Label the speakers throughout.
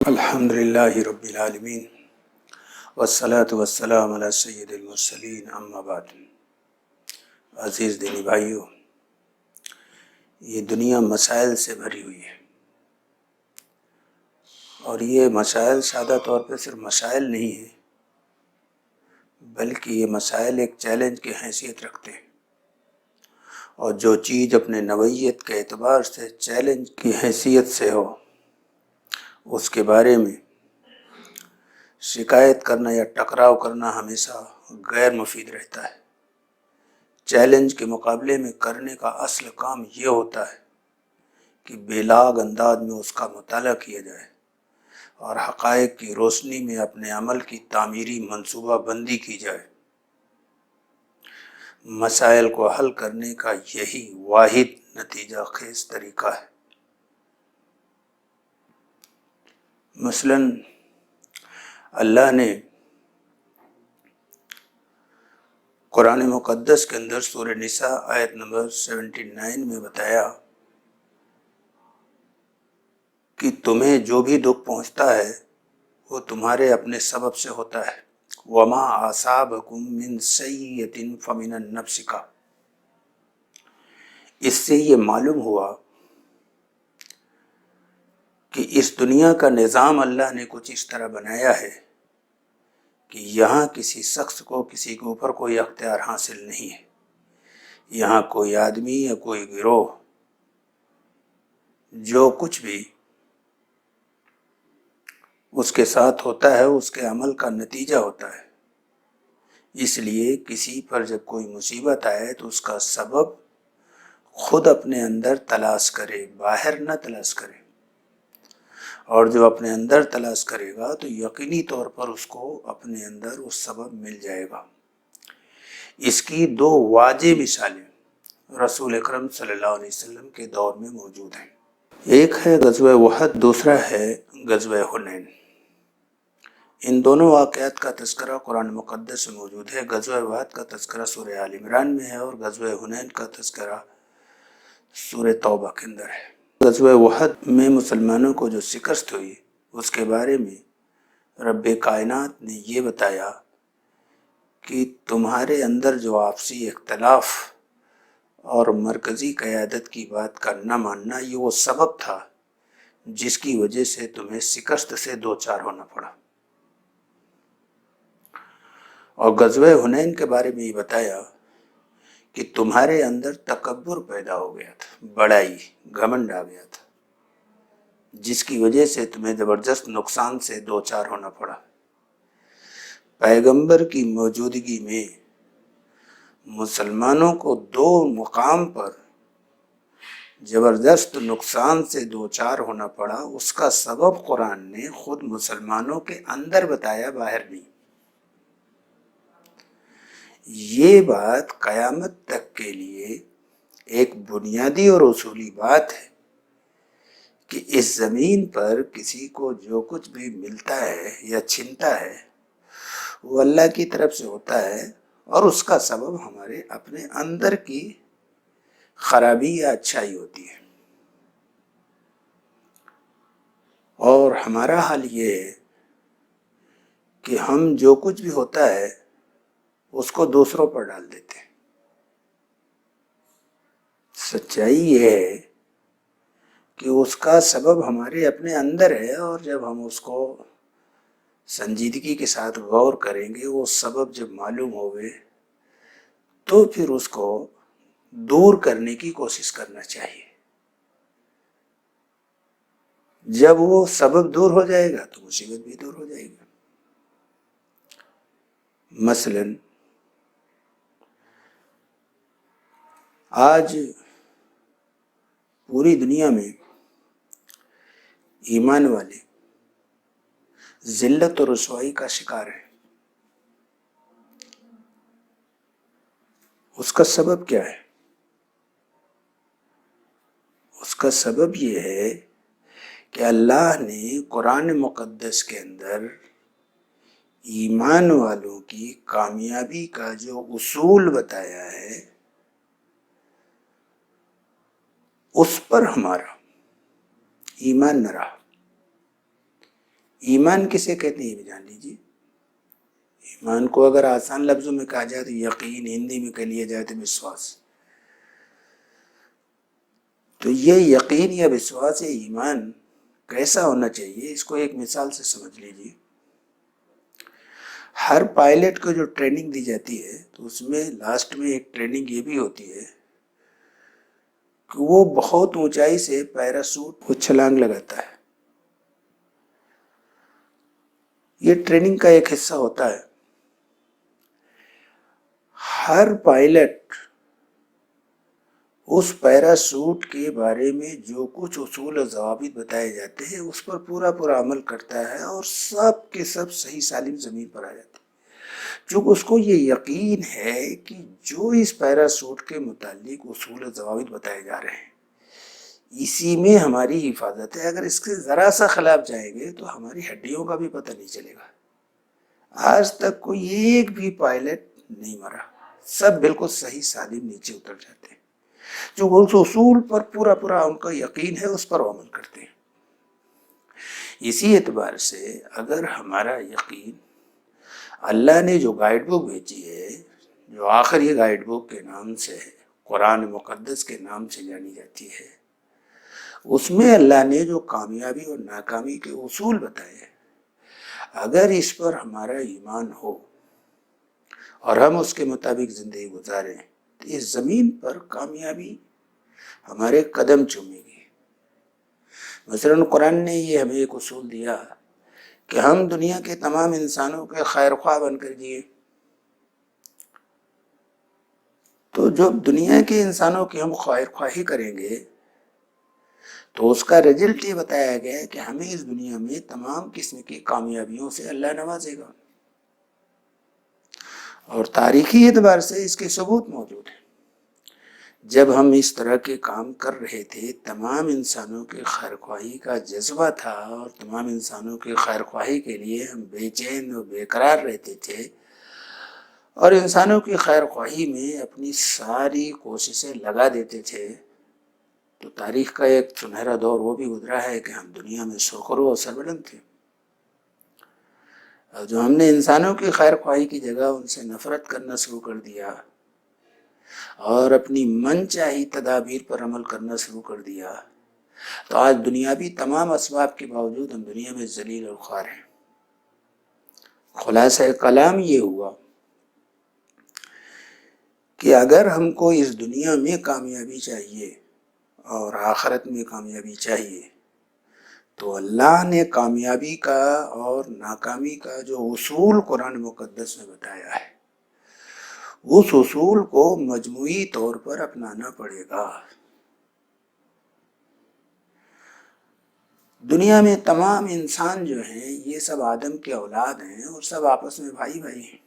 Speaker 1: الحمد للہ رب العالمین والصلاة والسلام علی سید المرسلین اما بعد۔ عزیز دینی بھائیو، یہ دنیا مسائل سے بھری ہوئی ہے، اور یہ مسائل سادہ طور پہ صرف مسائل نہیں ہیں، بلکہ یہ مسائل ایک چیلنج کی حیثیت رکھتے ہیں، اور جو چیز اپنے نوعیت کے اعتبار سے چیلنج کی حیثیت سے ہو اس کے بارے میں شکایت کرنا یا ٹکراؤ کرنا ہمیشہ غیر مفید رہتا ہے۔ چیلنج کے مقابلے میں کرنے کا اصل کام یہ ہوتا ہے کہ بے لاگ انداز میں اس کا مطالعہ کیا جائے اور حقائق کی روشنی میں اپنے عمل کی تعمیری منصوبہ بندی کی جائے۔ مسائل کو حل کرنے کا یہی واحد نتیجہ خیز طریقہ ہے۔ مثلاً اللہ نے قرآن مقدس کے اندر سورہ نساء آیت نمبر 79 میں بتایا کہ تمہیں جو بھی دکھ پہنچتا ہے وہ تمہارے اپنے سبب سے ہوتا ہے۔ وَمَا أَصَابَكُم مِّن سَيِّئَةٍ فَمِنَ النَّفْسِ کا۔ اس سے یہ معلوم ہوا کہ اس دنیا کا نظام اللہ نے کچھ اس طرح بنایا ہے کہ یہاں کسی شخص کو کسی کے اوپر کوئی اختیار حاصل نہیں ہے۔ یہاں کوئی آدمی یا کوئی گروہ جو کچھ بھی اس کے ساتھ ہوتا ہے اس کے عمل کا نتیجہ ہوتا ہے۔ اس لیے کسی پر جب کوئی مصیبت آئے تو اس کا سبب خود اپنے اندر تلاش کرے، باہر نہ تلاش کرے، اور جو اپنے اندر تلاش کرے گا تو یقینی طور پر اس کو اپنے اندر اس سبب مل جائے گا۔ اس کی دو واضح مثالیں رسول اکرم صلی اللہ علیہ وسلم کے دور میں موجود ہیں۔ ایک ہے غزوہ احد، دوسرا ہے غزوہ حنین۔ ان دونوں واقعات کا تذکرہ قرآن مقدس میں موجود ہے۔ غزوہ احد کا تذکرہ سورہ آل عمران میں ہے اور غزوہ حنین کا تذکرہ سورہ توبہ کے اندر ہے۔ غزوہ احد میں مسلمانوں کو جو شکست ہوئی اس کے بارے میں رب کائنات نے یہ بتایا کہ تمہارے اندر جو آپسی اختلاف اور مرکزی قیادت کی بات کا نہ ماننا، یہ وہ سبب تھا جس کی وجہ سے تمہیں شکست سے دوچار ہونا پڑا۔ اور غزوہ حنین کے بارے میں یہ بتایا کہ تمہارے اندر تکبر پیدا ہو گیا تھا، بڑائی، گھمنڈ آ گیا تھا، جس کی وجہ سے تمہیں زبردست نقصان سے دوچار ہونا پڑا۔ پیغمبر کی موجودگی میں مسلمانوں کو دو مقام پر زبردست نقصان سے دوچار ہونا پڑا۔ اس کا سبب قرآن نے خود مسلمانوں کے اندر بتایا، باہر نہیں۔ یہ بات قیامت تک کے لیے ایک بنیادی اور اصولی بات ہے کہ اس زمین پر کسی کو جو کچھ بھی ملتا ہے یا چھنتا ہے وہ اللہ کی طرف سے ہوتا ہے، اور اس کا سبب ہمارے اپنے اندر کی خرابی یا اچھائی ہوتی ہے۔ اور ہمارا حال یہ ہے کہ ہم جو کچھ بھی ہوتا ہے اس کو دوسروں پر ڈال دیتے ہیں۔ سچائی یہ ہے کہ اس کا سبب ہمارے اپنے اندر ہے، اور جب ہم اس کو سنجیدگی کے ساتھ غور کریں گے، وہ سبب جب معلوم ہوئے تو پھر اس کو دور کرنے کی کوشش کرنا چاہیے۔ جب وہ سبب دور ہو جائے گا تو مصیبت بھی دور ہو جائے گی۔ مثلاً آج پوری دنیا میں ایمان والے ذلت اور رسوائی کا شکار ہیں۔ اس کا سبب کیا ہے؟ اس کا سبب یہ ہے کہ اللہ نے قرآن مقدس کے اندر ایمان والوں کی کامیابی کا جو اصول بتایا ہے اس پر ہمارا ایمان نہ رہا۔ ایمان کسے کہتے ہیں یہ بھی جان لیجیے۔ ایمان کو اگر آسان لفظوں میں کہا جائے تو یقین، ہندی میں کہہ لیا جائے تو وشواس۔ تو یہ یقین یا وشواس یا ایمان کیسا ہونا چاہیے، اس کو ایک مثال سے سمجھ لیجیے۔ ہر پائلٹ کو جو ٹریننگ دی جاتی ہے تو اس میں لاسٹ میں ایک ٹریننگ یہ بھی ہوتی ہے کہ وہ بہت اونچائی سے پیراسوٹ کو چھلانگ لگاتا ہے۔ یہ ٹریننگ کا ایک حصہ ہوتا ہے۔ ہر پائلٹ اس پیراسوٹ کے بارے میں جو کچھ اصول و ضوابط بتائے جاتے ہیں اس پر پورا عمل کرتا ہے اور سب کے سب صحیح سالم زمین پر آ جاتے ہیں، چونکہ اس کو یہ یقین ہے کہ جو اس پیراسوٹ کے متعلق اصول و ضوابط بتائے جا رہے ہیں اسی میں ہماری حفاظت ہے۔ اگر اس کے ذرا سا خلاف جائیں گے تو ہماری ہڈیوں کا بھی پتہ نہیں چلے گا۔ آج تک کوئی ایک بھی پائلٹ نہیں مرا، سب بالکل صحیح سالم نیچے اتر جاتے ہیں، جو اس اصول پر پورا ان کا یقین ہے اس پر عمل کرتے ہیں۔ اسی اعتبار سے اگر ہمارا یقین اللہ نے جو گائیڈ بک بھیجی ہے، جو آخری گائیڈ بک کے نام سے قرآن مقدس کے نام سے جانی جاتی ہے، اس میں اللہ نے جو کامیابی اور ناکامی کے اصول بتائے ہیں، اگر اس پر ہمارا ایمان ہو اور ہم اس کے مطابق زندگی گزاریں تو اس زمین پر کامیابی ہمارے قدم چومے گی۔ مثلاً قرآن نے یہ ہمیں ایک اصول دیا کہ ہم دنیا کے تمام انسانوں کے خیر خواہ بن کر جیے، تو جب دنیا کے انسانوں کی ہم خیر خواہی کریں گے تو اس کا رزلٹ یہ بتایا گیا ہے کہ ہمیں اس دنیا میں تمام قسم کی کامیابیوں سے اللہ نوازے گا، اور تاریخی اعتبار سے اس کے ثبوت موجود ہیں۔ جب ہم اس طرح کے کام کر رہے تھے، تمام انسانوں کے خیر خواہی کا جذبہ تھا اور تمام انسانوں کے خیر خواہی کے لیے ہم بے چین و بے قرار رہتے تھے اور انسانوں کی خیر خواہی میں اپنی ساری کوششیں لگا دیتے تھے، تو تاریخ کا ایک سنہرا دور وہ بھی گزرا ہے کہ ہم دنیا میں سرخرو اور سربلند تھے، اور جو ہم نے انسانوں کی خیر خواہی کی جگہ ان سے نفرت کرنا شروع کر دیا اور اپنی من چاہی تدابیر پر عمل کرنا شروع کر دیا، تو آج دنیاوی تمام اسباب کے باوجود ہم دنیا میں ذلیل اور خوار ہیں۔ خلاصہ کلام یہ ہوا کہ اگر ہم کو اس دنیا میں کامیابی چاہیے اور آخرت میں کامیابی چاہیے تو اللہ نے کامیابی کا اور ناکامی کا جو اصول قرآن مقدس میں بتایا ہے اس اصول کو مجموعی طور پر اپنانا پڑے گا۔ دنیا میں تمام انسان جو ہیں یہ سب آدم کے اولاد ہیں اور سب آپس میں بھائی بھائی ہیں۔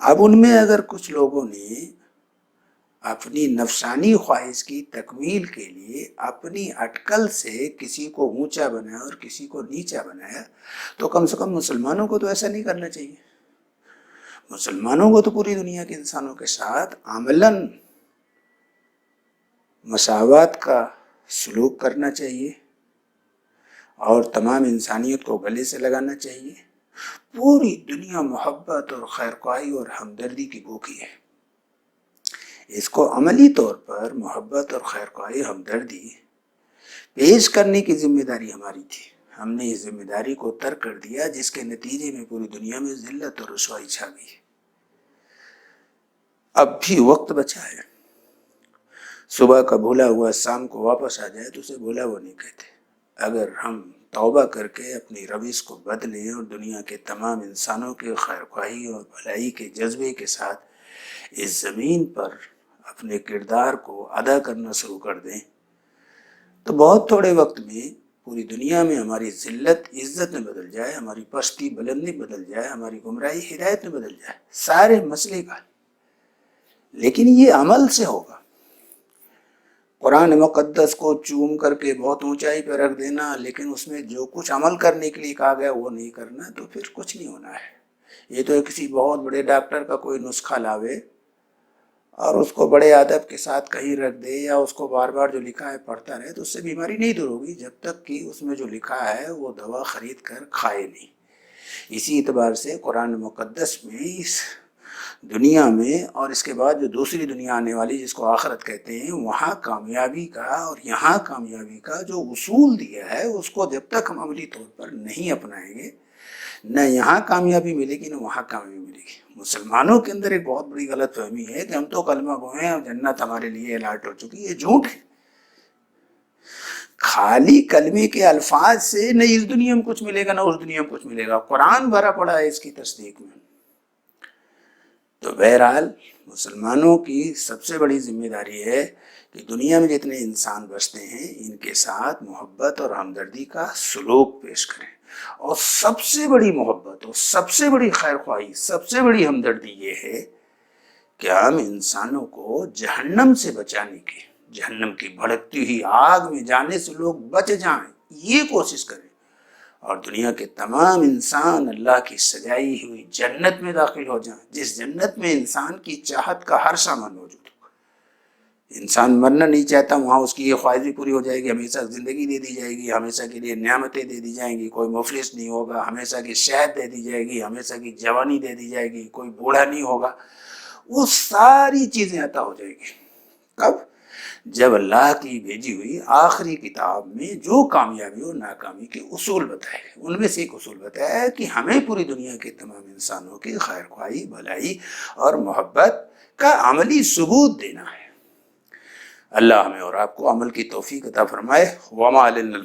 Speaker 1: اب ان میں اگر کچھ لوگوں نے اپنی نفسانی خواہش کی تکمیل کے لیے اپنی اٹکل سے کسی کو اونچا بنایا اور کسی کو نیچا بنایا، تو کم سے کم مسلمانوں کو تو ایسا نہیں کرنا چاہیے۔ مسلمانوں کو تو پوری دنیا کے انسانوں کے ساتھ عملاً مساوات کا سلوک کرنا چاہیے اور تمام انسانیت کو گلے سے لگانا چاہیے۔ پوری دنیا محبت اور خیر خواہی اور ہمدردی کی بھوکی ہے۔ اس کو عملی طور پر محبت اور خیر خواہی ہمدردی پیش کرنے کی ذمہ داری ہماری تھی۔ ہم نے اس ذمہ داری کو ترک کر دیا، جس کے نتیجے میں پوری دنیا میں ذلت اور رسوائی چھا گئی۔ اب بھی وقت بچا ہے۔ صبح کا بھولا ہوا شام کو واپس آ جائے تو اسے بھولا وہ نہیں کہتے۔ اگر ہم توبہ کر کے اپنی روش کو بدلیں اور دنیا کے تمام انسانوں کے خیر خواہی اور بھلائی کے جذبے کے ساتھ اس زمین پر اپنے کردار کو ادا کرنا شروع کر دیں تو بہت تھوڑے وقت میں پوری دنیا میں ہماری ذلت عزت میں بدل جائے، ہماری پستی بلندی بدل جائے، ہماری گمراہی ہدایت میں بدل جائے، سارے مسئلے کا۔ لیکن یہ عمل سے ہوگا۔ قرآن مقدس کو چوم کر کے بہت اونچائی پہ رکھ دینا لیکن اس میں جو کچھ عمل کرنے کے لیے کہا گیا وہ نہیں کرنا، تو پھر کچھ نہیں ہونا ہے۔ یہ تو کسی بہت بڑے ڈاکٹر کا کوئی نسخہ لاوے اور اس کو بڑے ادب کے ساتھ کہیں رکھ دے یا اس کو بار بار جو لکھا ہے پڑھتا رہے تو اس سے بیماری نہیں دور ہوگی جب تک کہ اس میں جو لکھا ہے وہ دوا خرید کر کھائے نہیں۔ اسی اعتبار سے قرآن مقدس میں اس دنیا میں اور اس کے بعد جو دوسری دنیا آنے والی جس کو آخرت کہتے ہیں، وہاں کامیابی کا اور یہاں کامیابی کا جو اصول دیا ہے اس کو جب تک ہم عملی طور پر نہیں اپنائیں گے، نہ یہاں کامیابی ملے گی نہ وہاں کامیابی ملے گی۔ مسلمانوں کے اندر ایک بہت بڑی غلط فہمی ہے کہ ہم تو کلمہ گو ہیں اور جنت ہمارے لیے الاٹ ہو چکی ہے۔ یہ جھوٹ ہے۔ خالی کلمے کے الفاظ سے نہ اس دنیا میں کچھ ملے گا نہ اس دنیا میں کچھ ملے گا، قرآن بھرا پڑا ہے اس کی تصدیق میں۔ تو بہرحال مسلمانوں کی سب سے بڑی ذمہ داری ہے کہ دنیا میں جتنے انسان بستے ہیں ان کے ساتھ محبت اور ہمدردی کا سلوک پیش کریں، اور سب سے بڑی محبت اور سب سے بڑی خیر خواہی، سب سے بڑی ہمدردی یہ ہے کہ ہم انسانوں کو جہنم سے بچانے کی، جہنم کی بھڑکتی ہوئی آگ میں جانے سے لوگ بچ جائیں، یہ کوشش کریں، اور دنیا کے تمام انسان اللہ کی سجائی ہوئی جنت میں داخل ہو جائیں، جس جنت میں انسان کی چاہت کا ہر سامان موجود ہو۔ انسان مرنا نہیں چاہتا، وہاں اس کی یہ خواہش بھی پوری ہو جائے گی، ہمیشہ زندگی دے دی جائے گی، ہمیشہ کے لیے نعمتیں دے دی جائیں گی، کوئی مفلس نہیں ہوگا، ہمیشہ کی صحت دے دی جائے گی، ہمیشہ کی جوانی دے دی جائے گی، کوئی بوڑھا نہیں ہوگا، وہ ساری چیزیں عطا ہو جائے گی۔ کب؟ جب اللہ کی بھیجی ہوئی آخری کتاب میں جو کامیابی اور ناکامی کے اصول بتائے گئے، ان میں سے ایک اصول بتایا ہے کہ ہمیں پوری دنیا کے تمام انسانوں کی خیر خواہی، بھلائی اور محبت کا عملی ثبوت دینا ہے۔ اللہ ہمیں اور آپ کو عمل کی توفیق عطا فرمائے۔ وما علینا